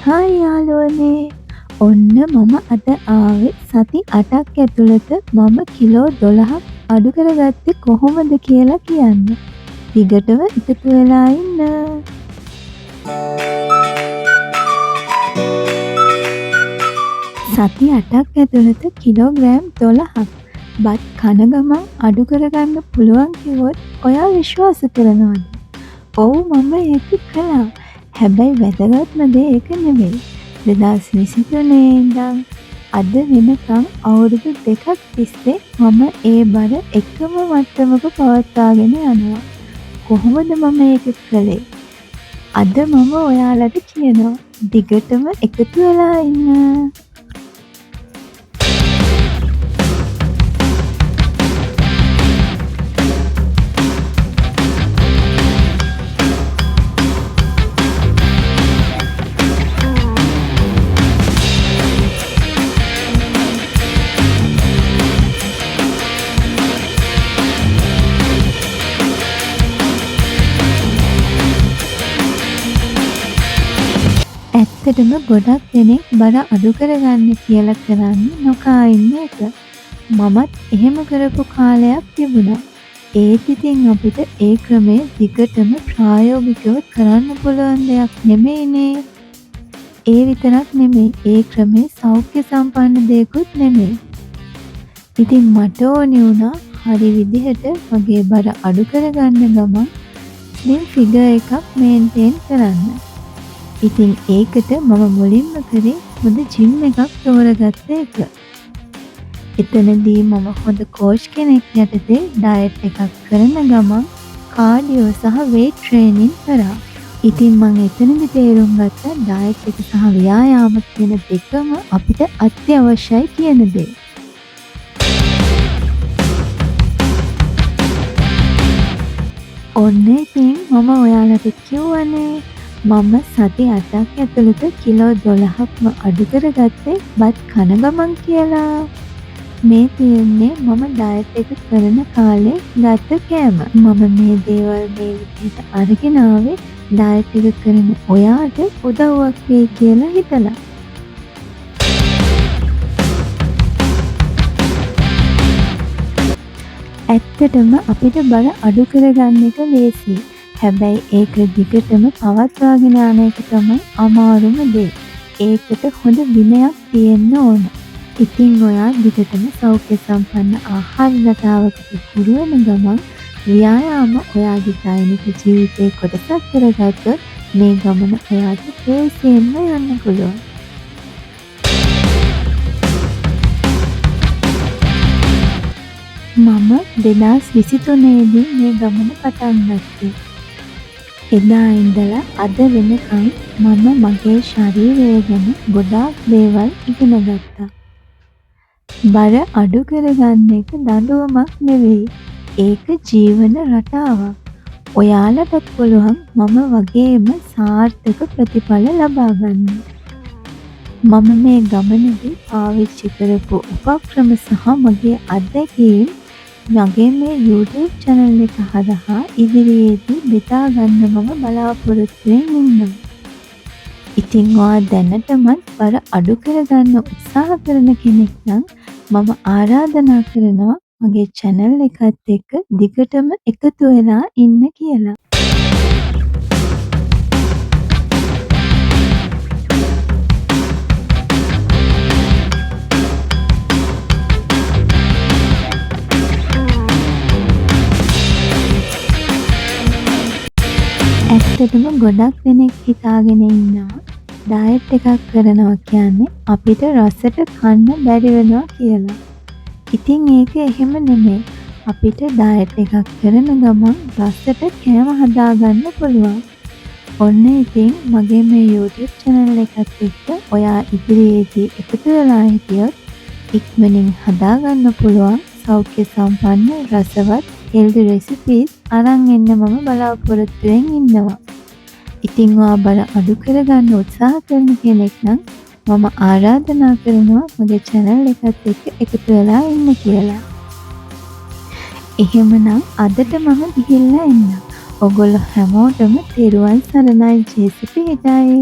හයි යාළුවනේ. ඔන්න මම අද ආවේ සති 8ක් ඇතුළත මම කිලෝ 12ක් අඩු කරගත්තේ කොහොමද කියලා කියන්න. දිගටම එකතු වෙලා ඉන්න. සති 8ක් ඇතුළත කිලෝග්‍රෑම් 12ක් බත් කන ගමන් අඩු කරගන්න පුළුවන් කිව්වොත් ඔයා විශ්වාස කරනවද? ඔව් මම ඒක කළා. හැබැයි වැදගත්ම දේ ඒක නෙවෙයි. 2023 ඉඳන් අද වෙනකම් අවුරුදු 2ක් තිස්සේ මම ඒ බර එකම මට්ටමක පවත්වාගෙන යනවා. කොහොමද මම ඒක කළේ? අද මම ඔයාලට කියනවා. දිගටම එකතු වෙලා ඉන්න. ඇත්තටම ගොඩක් දෙනෙක් බර අඩු කරගන්න කියලා කරන්නේ නොකා ඉන්න එක. මමත් එහෙම කරපු කාලයක් තිබුණා. ඒත් ඉතින් අපිට ඒ ක්‍රමය දිගටම ප්‍රායෝගිකව කරන්න පුළුවන් දෙයක් නෙමෙයිනේ. ඒ විතරක් නෙමෙයි, ඒ ක්‍රමය සෞඛ්‍ය සම්පන්න දෙයක්වත් නෙමෙයි. ඉතින් මට ඕනි වුණා හරි විදිහට මගේ බර අඩු කරගන්න ගමන් ස්ලිම් ෆිගර් එකක් මේන්ටේන් කරන්න. ඉතින් ඒකට මම මුලින්ම කරේ හොඳ ජිම් එකක් තෝරගත්ත එක. එතනදී මම හොඳ කෝච් කෙනෙක් යටතේ ඩයට් එකක් කරන ගමන් කාඩියෝ සහ වේට් ට්‍රේනින් කරා. ඉතින් මම එතනදී තේරුම් ගත්තා ඩයට් එක සහ ව්‍යායාම කියන දෙකම අපිට අත්‍යවශ්‍යයි කියන දේ. ඔන්න ඉතින් මම ඔයාලට කියවනේ මම සති 8ක් ඇතුළත කිලෝ 12ක්ම අඩු කරගත්තේ බත් කන ගමන් කියලා. මේ තියෙන්නේ මම ඩයට් එක කරන කාලේ ගත්ත කෑම. මම මේ දේවල් මේ විදිහට අරගෙන ආවේ ඩයට් එක කරන ඔයාට උදව්වක් වෙයි කියලා හිතලා. ඇත්තටම අපිට බර අඩු කරගන්න එක ලේසියි. හැබැයි ඒක දිගටම පවත්වාගෙන යන එක තමයි අමාරුම දේ. ඒකට හොඳ විනයක් තියෙන්න ඕන. ඉතින් ඔයා දිගටම සෞඛ්‍ය සම්පන්න ආහාර රටාවකට හුරු වෙන ගමන් ව්‍යායාම ඔයාගේ දෛනික ජීවිතයේ කොටසක් කරගත්තොත් මේ ගමන ඔයාට ලේසියෙන්ම යන්න පුළුවන්. මම 2023 දී මේ ගමන පටන් ගත්තා. එදා ඉඳලා අද වෙනකම් මම මගේ ශරීරය ගැන ගොඩාක් දේවල් ඉගෙන ගත්තා. බර අඩු කරගන්න එක දඬුවමක් නෙවෙයි. ඒක ජීවන රටාවක්. ඔයාලටත් පුළුවන් මම වගේම සාර්ථක ප්‍රතිඵල ලබා ගන්න. මම මේ ගමනේදී පාවිච්චි කරපු උපක්‍රම සහ මගේ අත්දැකීම් මගේ මේ YouTube channel එක හරහා ඉදිරියේදී බෙදා ගන්න මම බලාපොරොත්තු වෙනවා. ඉතින් ඔයා දැනටමත් බර අඩු කරගන්න උත්සාහ කරන කෙනෙක් නම් මම ආරාධනා කරනවා මගේ channel එකත් එක්ක දිගටම එකතු වෙලා ඉන්න කියලා. ඇත්තටම ගොඩක් දෙනෙක් හිතාගෙන ඉන්නවා ඩයට් එකක් කරනවා කියන්නේ අපිට රසට කන්න බැරි වෙනවා කියලා. ඉතින් ඒක එහෙම නෙමෙයි. අපිට ඩයට් එකක් කරන ගමන් රසට කෑම හදාගන්න පුළුවන්. ඔන්න ඉතින් මගේ මේ YouTube channel එකත් එක්ක ඔයා ඉදිරියේදී එකතු වෙලා හිටියොත් ඉක්මනින් හදාගන්න පුළුවන් සෞඛ්‍ය සම්පන්න රසවත් healthy recipes අරන් එන්න මම බලාපොරොත්තු වෙනවා. ඉතින් ඔයා බර අඩු කරගන්න උත්සාහ කරන කෙනෙක් නම් මම ආරාධනා කරනවා මගේ channel එකත් එක්ක එකතු වෙලා ඉන්න කියලා. එහෙමනම් අදට මම ගිහිල්ලා එන්න. ඔගොල්ලෝ හැමෝටම තෙරුවන් සරණයි ජේසුස් පිහිටයි.